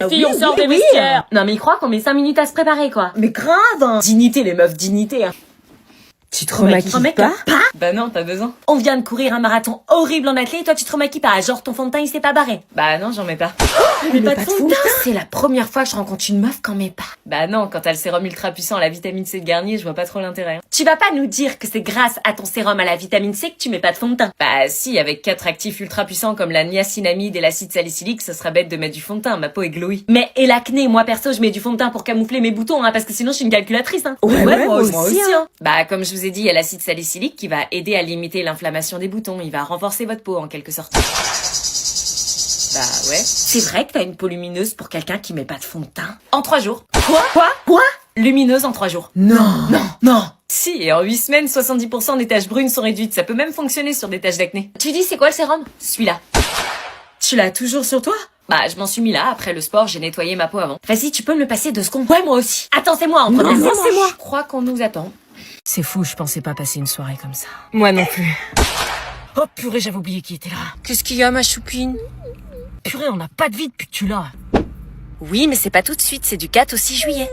Fille, on sort des vestiaires. Non mais il croit qu'on met 5 minutes à se préparer quoi. Mais grave hein. Dignité les meufs, dignité hein. Tu te remaquilles pas? Bah non, pas besoin. On vient de courir un marathon horrible en athlète et toi tu te remaquilles pas. Genre ton fond de teint il s'est pas barré. Bah non, j'en mets pas. Mais pas de fond de teint. C'est la première fois que je rencontre une meuf qu'en met pas. Bah non, quand t'as le sérum ultra puissant à la vitamine C de Garnier, je vois pas trop l'intérêt. Tu vas pas nous dire que c'est grâce à ton sérum à la vitamine C que tu mets pas de fond de teint. Bah si, avec 4 actifs ultra puissants comme la niacinamide et l'acide salicylique, ça serait bête de mettre du fond de teint, ma peau est glowy. Mais et l'acné, moi perso, je mets du fond de teint pour camoufler mes boutons hein, parce que sinon je suis une calculatrice hein. Ouais, moi aussi hein. Bah comme je vous ai dit, il y a l'acide salicylique qui va aider à limiter l'inflammation des boutons, il va renforcer votre peau en quelque sorte. Bah ouais. C'est vrai que t'as une peau lumineuse pour quelqu'un qui met pas de fond de teint. En 3 jours. Quoi? Lumineuse en 3 jours. Non. Si, et en 8 semaines, 70% des taches brunes sont réduites. Ça peut même fonctionner sur des taches d'acné. Tu dis c'est quoi le sérum? Celui-là. Tu l'as toujours sur toi? Bah, je m'en suis mis là. Après le sport, j'ai nettoyé ma peau avant. Vas-y, tu peux me le passer 2 secondes? Ouais, moi aussi. Attends, c'est moi en premier. Non, c'est moi. Je crois qu'on nous attend. C'est fou, je pensais pas passer une soirée comme ça. Moi non plus. Oh purée, j'avais oublié qui était là. Qu'est-ce qu'il y a, ma choupine? Purée, on n'a pas de vie depuis que tu l'as. Oui, mais c'est pas tout de suite, c'est du 4 au 6 juillet.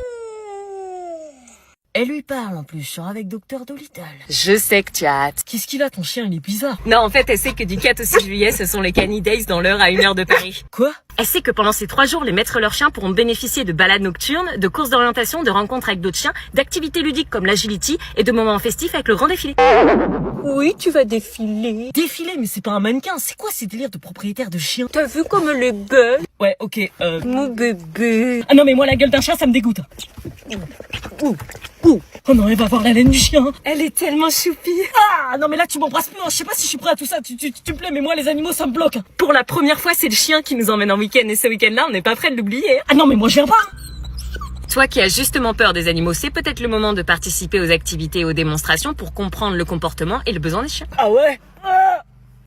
Elle lui parle en plus, je sors avec Docteur Dolittle. Je sais que tu as hâte. Qu'est-ce qu'il a, ton chien, il est bizarre. Non, en fait, elle sait que du 4 au 6 juillet, ce sont les Canny Days dans l'heure à 1h de Paris. Quoi? Elle sait que pendant ces 3 jours, les maîtres leurs chiens pourront bénéficier de balades nocturnes, de courses d'orientation, de rencontres avec d'autres chiens, d'activités ludiques comme l'agility et de moments festifs avec le grand défilé. Oui, tu vas défiler. Défiler, mais c'est pas un mannequin, c'est quoi ces délires de propriétaire de chien? T'as vu comme elle est belle? Ouais, ok, Mon bébé. Ah non mais moi la gueule d'un chien ça me dégoûte. Oh non, elle va voir la laine du chien. Elle est tellement choupie. Ah non mais là tu m'embrasses plus, hein. Je sais pas si je suis prêt à tout ça, tu me plais mais moi les animaux ça me bloque. Pour la première fois, c'est le chien qui nous emmène en week-end et ce week-end-là, on n'est pas prêt de l'oublier. Ah non mais moi je viens pas. Toi qui as justement peur des animaux, c'est peut-être le moment de participer aux activités et aux démonstrations pour comprendre le comportement et le besoin des chiens. Ah ouais.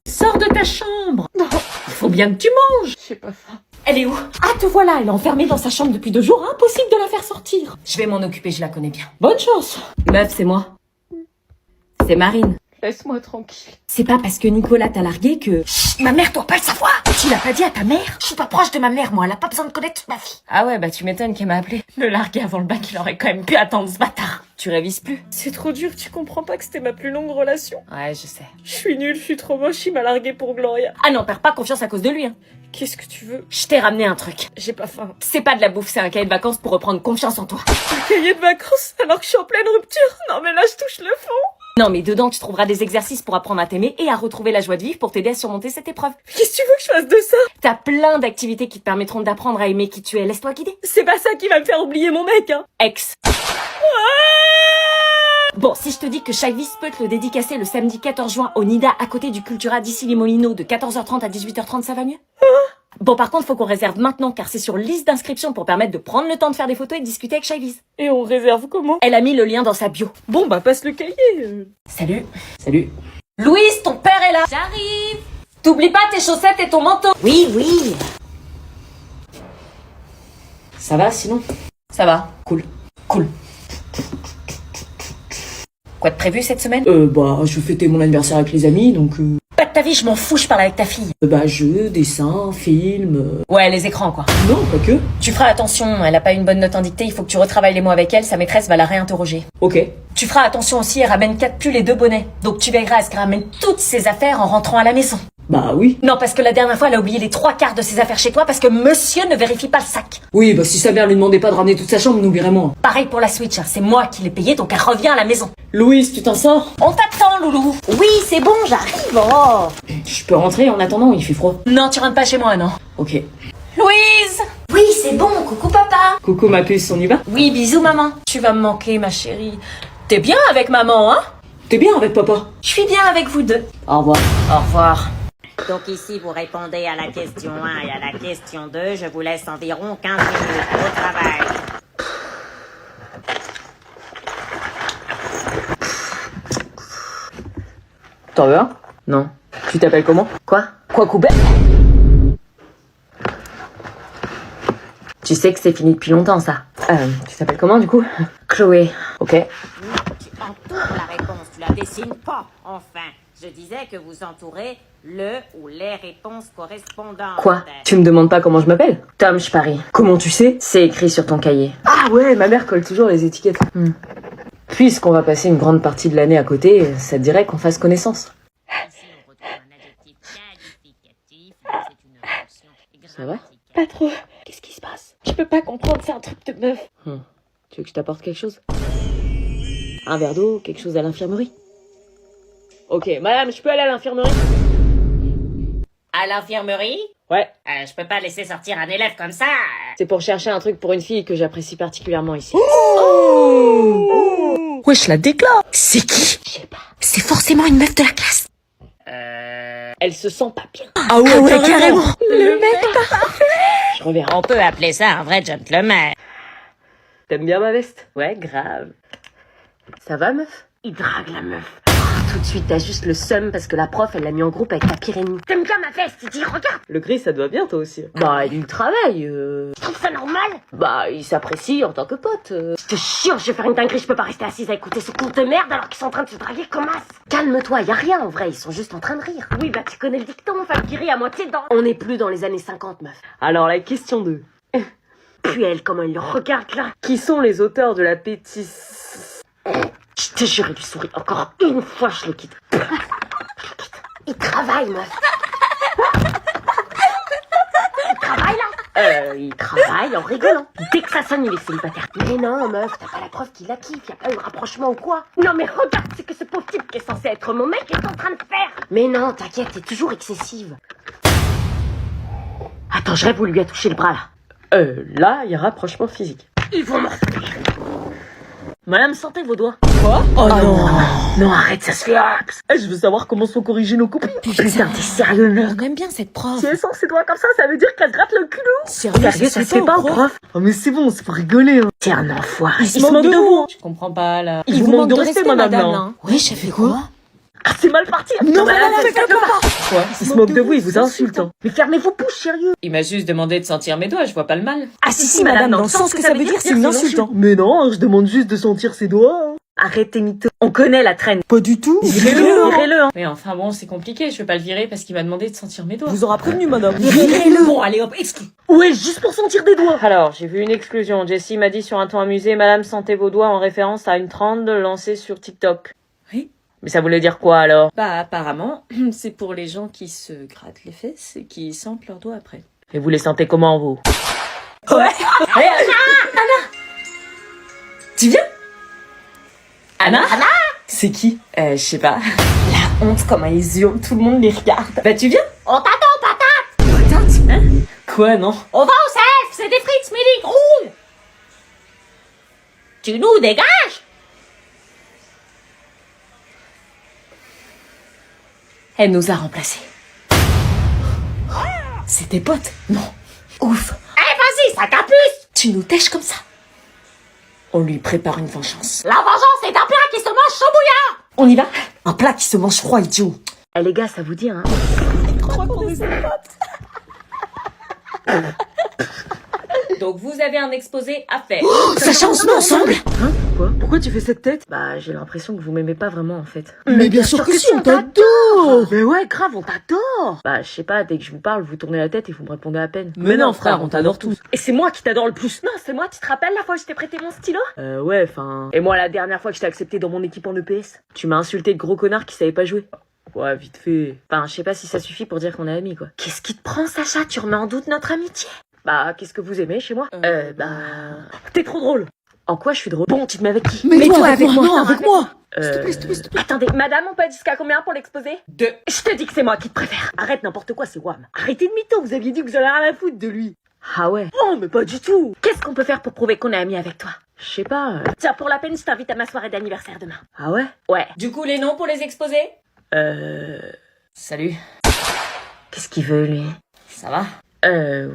Sors de ta chambre. Non, il faut bien que tu manges. J'ai pas faim. Elle est où? Ah te voilà, elle est enfermée dans sa chambre depuis 2 jours, impossible de la faire sortir. Je vais m'en occuper, je la connais bien. Bonne chance. Meuf, c'est moi. C'est Marine. Laisse-moi tranquille. C'est pas parce que Nicolas t'a largué que... Ma mère doit pas le savoir. Tu l'as pas dit à ta mère? Je suis pas proche de ma mère, moi. Elle a pas besoin de connaître ma fille. Ah ouais, bah tu m'étonnes qu'elle m'a appelé. Le larguer avant le bac, il aurait quand même pu attendre ce bâtard. Tu révises plus? C'est trop dur, tu comprends pas que c'était ma plus longue relation. Ouais, je sais. Je suis nulle, je suis trop moche, il m'a largué pour Gloria. Ah non, perds pas confiance à cause de lui, hein. Qu'est-ce que tu veux? Je t'ai ramené un truc. J'ai pas faim. C'est pas de la bouffe, c'est un cahier de vacances pour reprendre confiance en toi. Un cahier de vacances alors que je suis en pleine rupture? Non mais là je touche le fond. Non, mais dedans, tu trouveras des exercices pour apprendre à t'aimer et à retrouver la joie de vivre pour t'aider à surmonter cette épreuve. Qu'est-ce que tu veux que je fasse de ça? T'as plein d'activités qui te permettront d'apprendre à aimer qui tu es. Laisse-toi guider. C'est pas ça qui va me faire oublier mon mec, hein. Ex. Bon, si je te dis que Chaivis peut te le dédicacer le samedi 14 juin au Nida à côté du Cultura d'Issy les Molinos de 14h30 à 18h30, ça va mieux? Bon, par contre, faut qu'on réserve maintenant car c'est sur liste d'inscription pour permettre de prendre le temps de faire des photos et de discuter avec Chaivis. Et on réserve comment? Elle a mis le lien dans sa bio. Bon bah passe le cahier. Salut. Salut. Louise, ton père est là. J'arrive. T'oublies pas tes chaussettes et ton manteau. Oui. Ça va sinon? Ça va. Cool. Quoi de prévu cette semaine? Bah je vais fêter mon anniversaire avec les amis donc Pas de ta vie, je m'en fous, je parle avec ta fille. bah jeux, dessins, films. Ouais, les écrans quoi. Non, pas que. Tu feras attention, elle a pas une bonne note en dictée, il faut que tu retravailles les mots avec elle, sa maîtresse va la réinterroger. Ok. Tu feras attention aussi, elle ramène 4 pulls et 2 bonnets. Donc tu veilleras à ce qu'elle ramène toutes ses affaires en rentrant à la maison. Bah oui. Non, parce que la dernière fois, elle a oublié les 3/4 de ses affaires chez toi parce que monsieur ne vérifie pas le sac. Oui, bah si sa mère lui demandait pas de ramener toute sa chambre, nous vraiment. Pareil pour la Switch, hein, c'est moi qui l'ai payée, donc elle revient à la maison. Louise, tu t'en sors? On t'attend, loulou. Oui, c'est bon, j'arrive. Oh. Je peux rentrer en attendant, il fait froid. Non, tu rentres pas chez moi, non. Ok. Louise! Oui, c'est bon, coucou papa. Coucou ma puce, on y va? Oui, bisous maman. Tu vas me manquer, ma chérie. T'es bien avec maman, hein? T'es bien avec papa? Je suis bien avec vous deux. Au revoir. Au revoir. Donc ici, vous répondez à la question 1 et à la question 2. Je vous laisse environ 15 minutes au travail. T'en veux un? Non. Tu t'appelles comment? Quoi? Quoi couper? Tu sais que c'est fini depuis longtemps, ça. Tu t'appelles comment du coup? Chloé. Ok. Tu entoures la réponse, tu la dessines pas. Enfin, Je disais que vous entourez le ou les réponses correspondantes. Quoi? Tu me demandes pas comment je m'appelle? Tom, je parie. Comment tu sais? C'est écrit sur ton cahier. Ah ouais, ma mère colle toujours les étiquettes. Puisqu'on va passer une grande partie de l'année à côté, ça te dirait qu'on fasse connaissance. Ici, on retrouve un adjectif qualificatif, c'est une fonction Ça va? Pas trop. Qu'est-ce qui se passe? Je peux pas comprendre, c'est un truc de meuf. Tu veux que je t'apporte quelque chose? Un verre d'eau, quelque chose à l'infirmerie? Ok, madame, je peux aller à l'infirmerie? À l'infirmerie? Ouais. Je peux pas laisser sortir un élève comme ça. C'est pour chercher un truc pour une fille que j'apprécie particulièrement ici. Wesh, la déclare. C'est qui? Je sais pas. C'est forcément une meuf de la classe. Elle se sent pas bien. Ah ouais, carrément. Le mec. Je reverrai. On peut appeler ça un vrai gentleman. T'aimes bien ma veste? Ouais, grave. Ça va, meuf? Il drague la meuf. Tout de suite, t'as juste le seum parce que la prof, elle l'a mis en groupe avec la Pyrénie. T'aimes bien ma veste? Il dit regarde. Le gris, ça te va bien, toi aussi. Bah, il travaille. Tu trouves ça normal? Bah, il s'apprécie en tant que pote. Je te jure, je vais faire une dinguerie. Je peux pas rester assise à écouter ce conte de merde alors qu'ils sont en train de se draguer comme as. Calme-toi, y a rien en vrai, ils sont juste en train de rire. Oui, bah tu connais le dicton, femme qui rit à moitié dedans. On n'est plus dans les années 50, meuf. Alors, la question 2. Puis elle, comment elle le regarde là? Qui sont les auteurs de la pétition? Je te jure, il lui sourit encore une fois, je le quitte. Il travaille, meuf. Il travaille là? Il travaille en rigolant. Dès que ça sonne, il est célibataire. Mais non, meuf, t'as pas la preuve qu'il la kiffe, y a pas eu rapprochement ou quoi? Non mais regarde ce que ce pauvre type qui est censé être mon mec est en train de faire. Mais non, t'inquiète, t'es toujours excessive. Attends, je rêve où lui a touché le bras là. Là, y a rapprochement physique. Ils vont me refaire. Madame, sentez vos doigts. Quoi? Oh non. Non, arrête, ça se fait axe. Je veux savoir comment sont corrigés nos couples. Putain, t'es sérieux, meuf? On aime bien cette prof. Si elle sent ses doigts comme ça veut dire qu'elle gratte le culot. Sérieux, Ça se fait pas au prof? Oh mais c'est bon, c'est pour rigoler. Hein. T'es un enfoiré. Il se moque de vous. Je comprends pas là. Il vous manque de respect, madame, là. Oui, j'ai fait quoi? Ah, c'est mal parti. Non, madame, faites faites-le pas. Quoi? Il se moque de vous, il vous insulte. Hein. Mais fermez vos pouces, sérieux. Il m'a juste demandé de sentir mes doigts, je vois pas le mal. Ah si, madame, dans le sens que ça veut dire, c'est une insulte. Mais non, je demande juste de sentir ses doigts. Arrêtez, mytho. On connaît la traîne. Pas du tout. Virez-le, hein. Mais enfin bon, c'est compliqué, je vais pas le virer parce qu'il m'a demandé de sentir mes doigts. Vous aura prévenu, madame. Virez-le. Bon, allez hop, exclu. Ouais, juste pour sentir des doigts. Alors, j'ai vu une exclusion. Jessie m'a dit sur un ton amusé, Madame sentez vos doigts en référence à une trend lancée sur TikTok. Oui. Mais ça voulait dire quoi alors? Bah, apparemment, c'est pour les gens qui se grattent les fesses et qui sentent leurs doigts après. Et vous les sentez comment vous? Ouais. Tu viens? Anna? C'est qui? Je sais pas. La honte, comment ils hurlent, tout le monde les regarde. Bah tu viens? On t'attend, patate. Patate? Hein? Quoi, non? On va au CF, c'est des frites, Smiley, roule. Tu nous dégages. Elle nous a remplacés. C'est tes potes? Non. Ouf. Eh, vas-y, sac à puce. Tu nous tèches comme ça. On lui prépare une vengeance. La vengeance est un plat qui se mange chaud bouillant. On y va? Un plat qui se mange froid, idiot. Eh les gars, ça vous dit hein? Je crois qu'on est ses potes. Donc vous avez un exposé à faire. Sacha, on se met ensemble? Hein? Quoi? Pourquoi tu fais cette tête? Bah j'ai l'impression que vous m'aimez pas vraiment en fait. Mais bien sûr que si, on t'adore. Mais ouais, grave, on t'adore. Bah je sais pas, dès que je vous parle, vous tournez la tête et vous me répondez à peine. Mais non, frère, on t'adore tous. Et c'est moi qui t'adore le plus. Non, c'est moi, tu te rappelles la fois où je t'ai prêté mon stylo? Ouais, enfin... Et moi la dernière fois que je t'ai accepté dans mon équipe en EPS, tu m'as insulté de gros connard qui savait pas jouer. Ouais, vite fait. Enfin, je sais pas si ça suffit pour dire qu'on est amis, quoi. Qu'est-ce qui te prend, Sacha? Tu remets en doute notre amitié? Bah, qu'est-ce que vous aimez chez moi? T'es trop drôle. En quoi je suis drôle? Bon, tu te mets avec qui? Mais toi, avec moi, non, avec moi. S'il te plaît. Attendez, madame, on peut être jusqu'à combien pour l'exposé? 2. Je te dis que c'est moi qui te préfère. Arrête n'importe quoi, c'est Wam. Arrêtez de mytho, vous aviez dit que vous avez rien à foutre de lui. Ah ouais? Oh, mais pas du tout. Qu'est-ce qu'on peut faire pour prouver qu'on est amis avec toi? Je sais pas. Tiens, pour la peine, je t'invite à ma soirée d'anniversaire demain. Ah ouais? Ouais. Du coup, les noms pour les exposés? Salut. Qu'est-ce qu'il veut, lui? Ça va?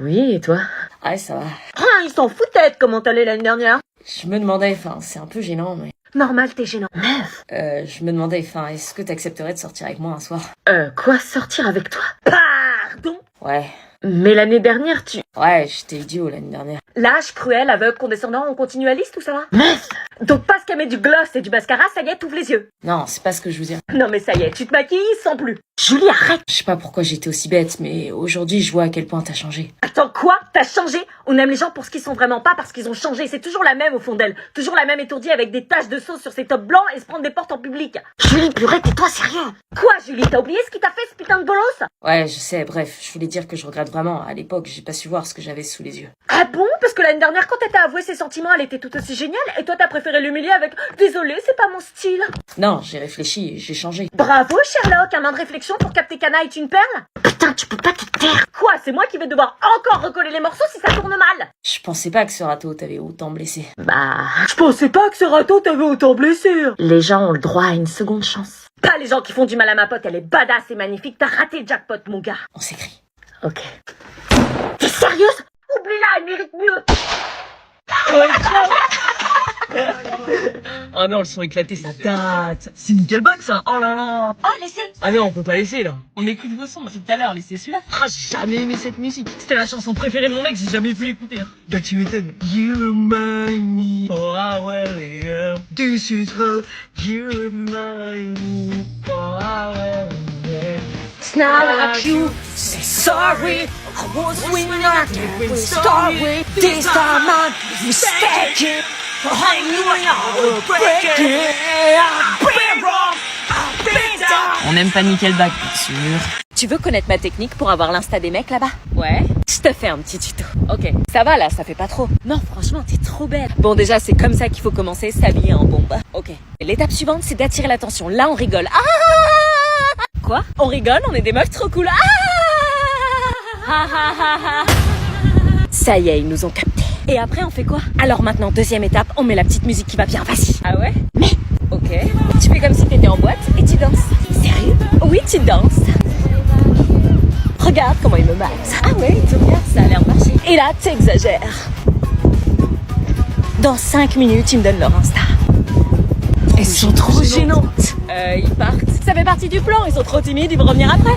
Oui, et toi? Ouais, ça va. Ah, il s'en foutait de comment t'allais l'année dernière. Je me demandais, enfin, c'est un peu gênant, mais... Normal, t'es gênant. Meuf. Je me demandais, enfin, est-ce que t'accepterais de sortir avec moi un soir? Quoi, sortir avec toi? Pardon? Ouais. Mais l'année dernière, tu... Ouais, j'étais idiot l'année dernière. Lâche, cruel, aveugle, condescendant, on continue la liste ou ça va? Donc parce qu'elle met du gloss et du mascara, ça y est, t'ouvres les yeux. Non, c'est pas ce que je veux dire. Non mais ça y est, tu te maquilles sans plus. Julie, arrête. Je sais pas pourquoi j'étais aussi bête, mais aujourd'hui, je vois à quel point t'as changé. Attends, quoi? T'as changé? On aime les gens pour ce qu'ils sont vraiment, pas parce qu'ils ont changé. C'est toujours la même au fond d'elle. Toujours la même étourdie avec des taches de sauce sur ses tops blancs et se prendre des portes en public. Julie, purée, tais-toi, sérieux. Quoi, Julie? T'as oublié ce qu'il t'a fait, ce putain de bolos? Ouais, je sais, bref, je voulais dire que je regrette vraiment. À l'époque, j'ai pas su voir ce que j'avais sous les yeux. Ah bon? Parce que l'année dernière, quand elle t'a avoué ses sentiments, elle était tout aussi géniale. Et toi, t'as préféré l'humilier avec « Désolé, c'est pas mon style ». Non, j'ai réfléchi et j'ai changé. Bravo, Sherlock, un main de réflexion pour capter Cana est une perle? Putain, tu peux pas te taire. Quoi, c'est moi qui vais devoir encore recoller les morceaux si ça tourne mal? Je pensais pas que ce râteau t'avait autant blessé. Bah, Je pensais pas que ce râteau t'avait autant blessé. les gens ont le droit à une seconde chance. Pas les gens qui font du mal à ma pote, elle est badass et magnifique. T'as raté le jackpot, mon gars. On s'écrit. Ok. T'es sérieuse? Oublie-la, elle mérite mieux. Ah non, le son éclaté, ça date. C'est Nickelback, ça. Oh là là. Oh, laissez. Ah non, on peut pas laisser, là. On écoute vos sons depuis tout à l'heure, laissez celui-là. Ah, j'ai jamais aimé cette musique. C'était la chanson préférée de mon mec, j'ai jamais pu l'écouter. Hein. Bah, tu m'étonnes. You remind me, oh, I will am. This is how you remind me, oh, I will am. It's not like you. Say sorry. I was winning a different story. This time I'm mistaken. I knew I would break it. I've been wrong. I've been down. On aime pas Nickelback, bien sûr. Tu veux connaître ma technique pour avoir l'insta des mecs là-bas? Ouais. Je te fais un petit tuto. Ok. Ça va là, ça fait pas trop. Non, franchement, t'es trop belle. Bon, déjà, c'est comme ça qu'il faut commencer, s'habiller en bombe. Ok. L'étape suivante, c'est d'attirer l'attention. Là, on rigole. Ah! Quoi? On rigole, on est des meufs trop cool. Ah! Ça y est, ils nous ont captés. Et après, on fait quoi? Alors maintenant, deuxième étape, on met la petite musique qui va bien. Vas-y. Ah ouais? Mais. Ok. Tu fais comme si t'étais en boîte et tu danses. Sérieux? Oui, tu danses. Regarde comment il me mate. Ah ouais, il te regarde, ça a l'air de marcher. Et là, t'exagères. Dans 5 minutes, ils me donnent leur Insta. Elles sont trop gênantes. Ils partent. Ça fait partie du plan, ils sont trop timides, ils vont revenir après.